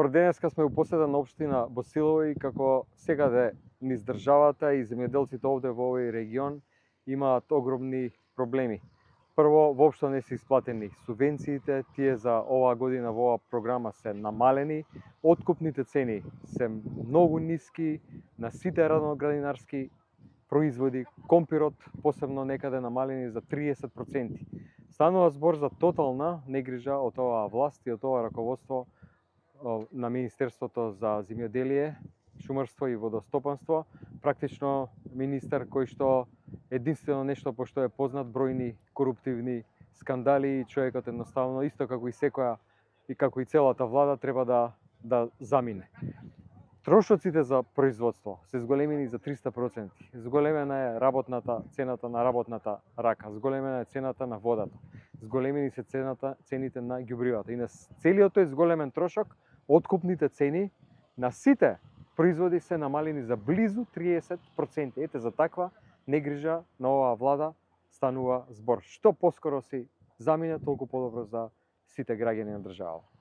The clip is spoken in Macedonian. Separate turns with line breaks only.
Денеска сме у посета на општина Босилово и како секаде низ државата и земјоделците овде во овој регион имаат огромни проблеми. Прво, воопшто не се исплатени субвенциите, тие за оваа година во оваа програма се намалени, откупните цени се многу ниски на сите радноградинарски производи, компирот посебно некаде намалени за 30%. Станува збор за тотална негрижа од оваа власт и од ова раководство на Министерството за земјоделие, шумарство и водостопанство, практично министер кој што единствено нешто пошто е познат бројни коруптивни скандали и човекот едноставно исто како и секоја и како и целата влада треба да замине. Трошоците за производство се зголемени за 300%. Зголемена е цената на работната рака, зголемена е цената на водата, зголемени се цените на ѓубривата. И на целиот тој зголемен трошок, откупните цени на сите производи се намалени за близу 30%. Ете, за таква негрижа на оваа влада станува збор. Што поскоро си замине, толку подобро за сите граѓани на државата.